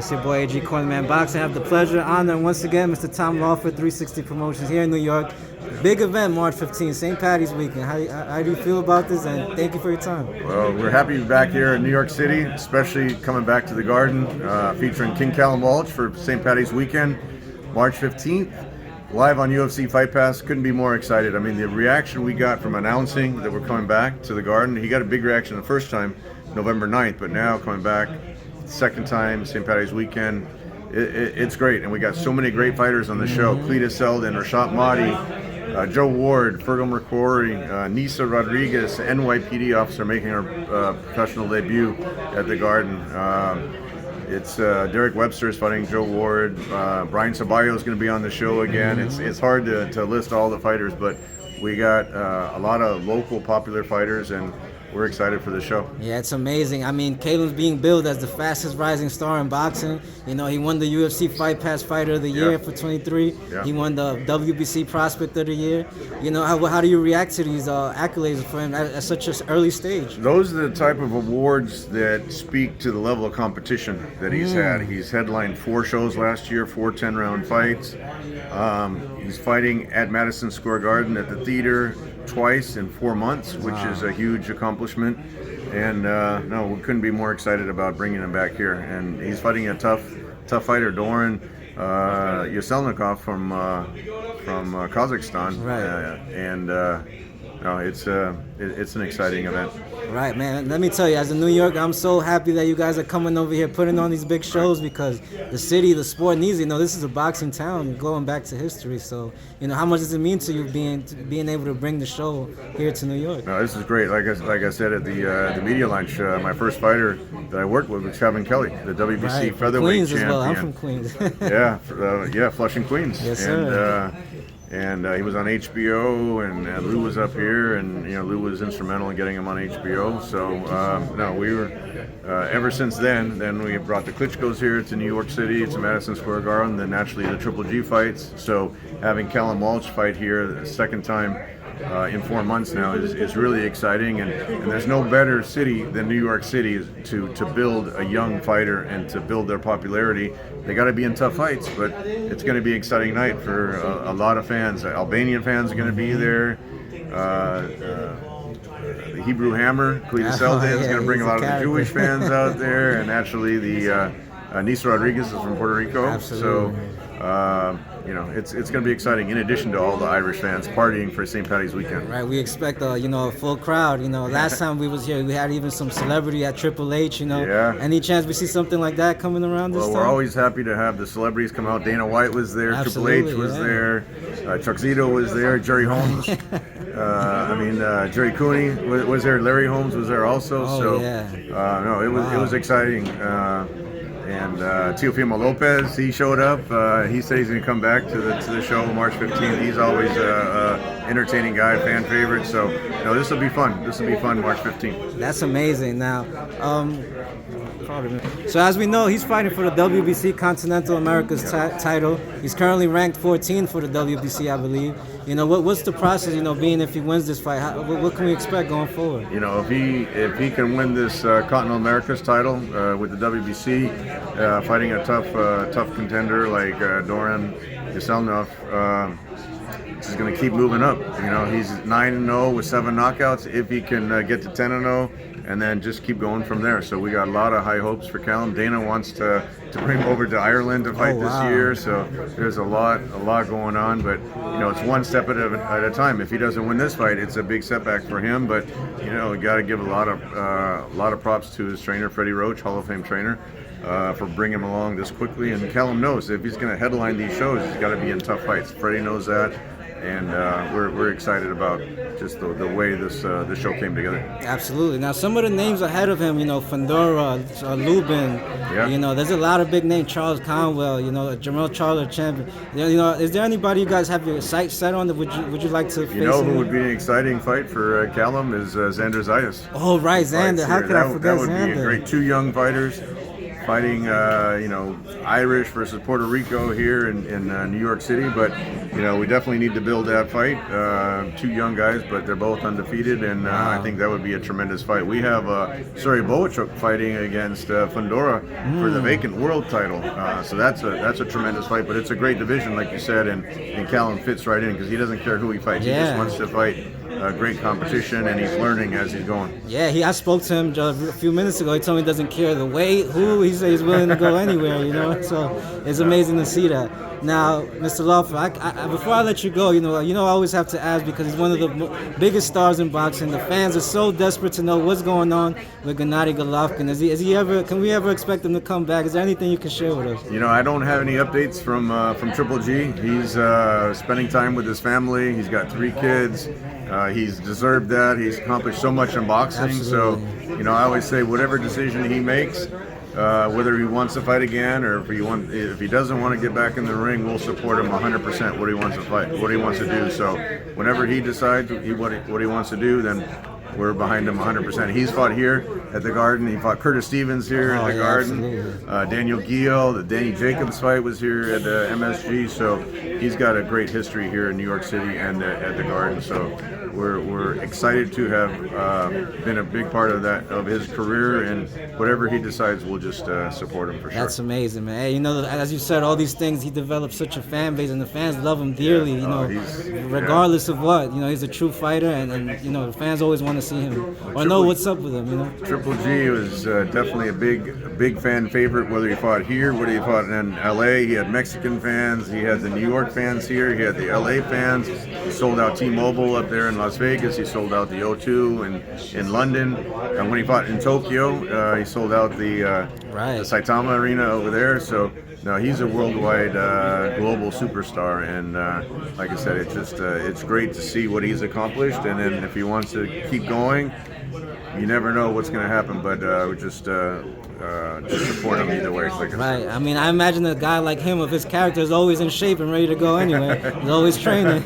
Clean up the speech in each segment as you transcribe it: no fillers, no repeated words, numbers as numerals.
It's your boy AG Cornerman Boxing. I have the pleasure, honor, and once again, Mr. Tom Loeffler, 360 Promotions here in New York. Big event, March 15th, St. Patty's weekend. How do you feel about this? And thank you for your time. Well, we're happy to be back here in New York City, especially coming back to the Garden, featuring King Callum Walsh for St. Patty's weekend, March 15th. Live on UFC Fight Pass. Couldn't be more excited. I mean, the reaction we got from announcing that we're coming back to the Garden, he got a big reaction the first time, November 9th, but now coming back second time, St. Patty's weekend, it's great. And we got so many great fighters on the show. Cletus Selden, Rashad Mahdi, Joe Ward, Fergal McCrory, Nisa Rodriguez, NYPD officer making her professional debut at the Garden. It's Derek Webster is fighting Joe Ward. Brian Ceballos is going to be on the show again. It's hard to list all the fighters, but we got a lot of local popular fighters, and we're excited for the show. Yeah, it's amazing. I mean, Callum's being billed as the fastest rising star in boxing. You know, he won the UFC Fight Pass Fighter of the Year for 23. Yeah. He won the WBC Prospect of the Year. You know, how do you react to these accolades for him at such an early stage? Those are the type of awards that speak to the level of competition that he's had. He's headlined 4 shows last year, 4 10-round fights. He's fighting at Madison Square Garden at the theater twice in 4 months, which is a huge accomplishment. And no, we couldn't be more excited about bringing him back here. And he's fighting a tough fighter, Doran Yeleussinov from Kazakhstan. Right. No, it's an exciting event. Right, man. Let me tell you, as a New Yorker, I'm so happy that you guys are coming over here, putting on these big shows, because the city, the sport needs it. You know, this is a boxing town, going back to history. So, you know, how much does it mean to you being able to bring the show here to New York? No, this is great. Like I said at the media lunch, my first fighter that I worked with was Kevin Kelly, the WBC featherweight Queens champion. as well. I'm from Queens. yeah, Flushing, Queens. Yes, sir. And he was on HBO, and Lou was up here, and Lou was instrumental in getting him on HBO. So no, we were ever since then. Then we brought the Klitschko's here to New York City, to Madison Square Garden, then naturally the Triple G fights. So having Callum Walsh fight here the second time in 4 months now is really exciting, and there's no better city than New York City to build a young fighter and to build their popularity. They got to be in tough fights, but it's going to be an exciting night for a lot of fans. Albanian fans are going to be there. The Hebrew Hammer, Cletus Selden, is going to bring a lot of the Jewish fans out there, and naturally the Nisa Rodriguez is from Puerto Rico. Absolutely. So it's going to be exciting, in addition to all the Irish fans partying for St. Patty's weekend. Right, we expect a full crowd. Last time we was here, we had even some celebrity at Triple H. Yeah. Any chance we see something like that coming around this time? Well, we're always happy to have the celebrities come out. Dana White was there, Absolutely, Triple H was there, Chuck Zito was there, Jerry Holmes. Jerry Cooney was there. Larry Holmes was there also. No, it was exciting. And Teofimo Lopez, he showed up. He said he's going to come back to the show March 15th. He's always an entertaining guy, fan favorite. So, this will be fun. This will be fun March 15th. That's amazing. Now, so as we know, he's fighting for the WBC Continental Americas title. He's currently ranked 14 for the WBC, I believe. What's the process? Being if he wins this fight, what can we expect going forward? If he can win this Continental Americas title with the WBC, fighting a tough contender like Doran Yeleussinov, he's going to keep moving up. He's 9-0 with 7 knockouts. If he can get to 10-0. And then just keep going from there. So we got a lot of high hopes for Callum. Dana wants to bring him over to Ireland to fight this year. So there's a lot going on. But it's one step at a time. If he doesn't win this fight, it's a big setback for him. But we got to give a lot of props to his trainer, Freddie Roach, Hall of Fame trainer, for bringing him along this quickly. And Callum knows if he's going to headline these shows, he's got to be in tough fights. Freddie knows that. And we're excited about just the way this show came together. Absolutely. Now, some of the names ahead of him, Fandora, Lubin, there's a lot of big names. Charles Conwell, Jamel Charles, champion. Is there anybody you guys have your sights set on that would you like to face? Who would be an exciting fight for Callum is Xander Zayas. Oh, right, Xander. How could I forget Xander? That would be great. 2 young fighters. fighting, Irish versus Puerto Rico here in New York City. But we definitely need to build that fight. Two young guys, but they're both undefeated, and I think that would be a tremendous fight. We have Suri Boachuk fighting against Fundora for the vacant world title. So that's a tremendous fight. But it's a great division, like you said, and Callum fits right in because he doesn't care who he fights. He just wants to fight great competition, and he's learning as he's going. Yeah, I spoke to him just a few minutes ago. He told me he doesn't care the weight, who. He said he's willing to go anywhere, So it's amazing to see that. Now, Mr. Loeffler, before I let you go, I always have to ask because he's one of the biggest stars in boxing. The fans are so desperate to know what's going on with Gennady Golovkin. Can we ever expect him to come back? Is there anything you can share with us? I don't have any updates from Triple G. He's spending time with his family. He's got 3 kids. He's deserved that. He's accomplished so much in boxing. Absolutely. So, I always say whatever decision he makes, whether he wants to fight again or if he doesn't want to get back in the ring, we'll support him 100% what he wants to fight, what he wants to do. So whenever he decides what he wants to do, then we're behind him 100%. He's fought here at the Garden. He fought Curtis Stevens here at the Garden. Daniel Giel, the Danny Jacobs fight was here at MSG. So he's got a great history here in New York City and at the Garden. So we're excited to have been a big part of his career, and whatever he decides, we'll just support him for sure. That's amazing, man. Hey, as you said, all these things, he developed such a fan base, and the fans love him dearly. Regardless of what, he's a true fighter, and the fans always want to see him or know what's up with him. Triple G was definitely a big fan favorite. Whether he fought here, whether he fought in LA, he had Mexican fans, he had the New York fans here, he had the LA fans. He sold out T-Mobile up there in Las Vegas. He sold out the O2 in London, and when he fought in Tokyo, he sold out the Saitama Arena over there. So no, he's a worldwide global superstar, and like I said, it's great to see what he's accomplished. And then if he wants to keep going, you never know what's going to happen, but we just support him either way. Right. I mean, I imagine a guy like him, with his character, is always in shape and ready to go anyway. He's always training.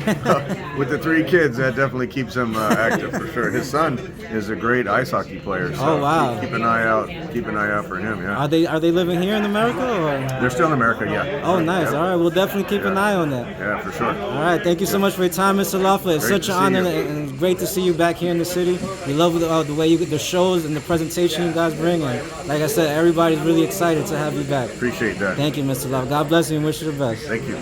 With the 3 kids, that definitely keeps him active for sure. His son is a great ice hockey player. So keep an eye out. Keep an eye out for him. Yeah. Are they living here in America, or? They're still in America. Yeah. Oh, nice. All right. We'll definitely keep an eye on that. Yeah, for sure. All right. Thank you so much for your time, Mr. Loeffler. It's such an honor and great to see you back here in the city. We love the way you get the shows and the presentation you guys bring. And like I said, everybody's really excited to have you back. Appreciate that. Thank you, Mr. Loeffler. God bless you and wish you the best. Thank you.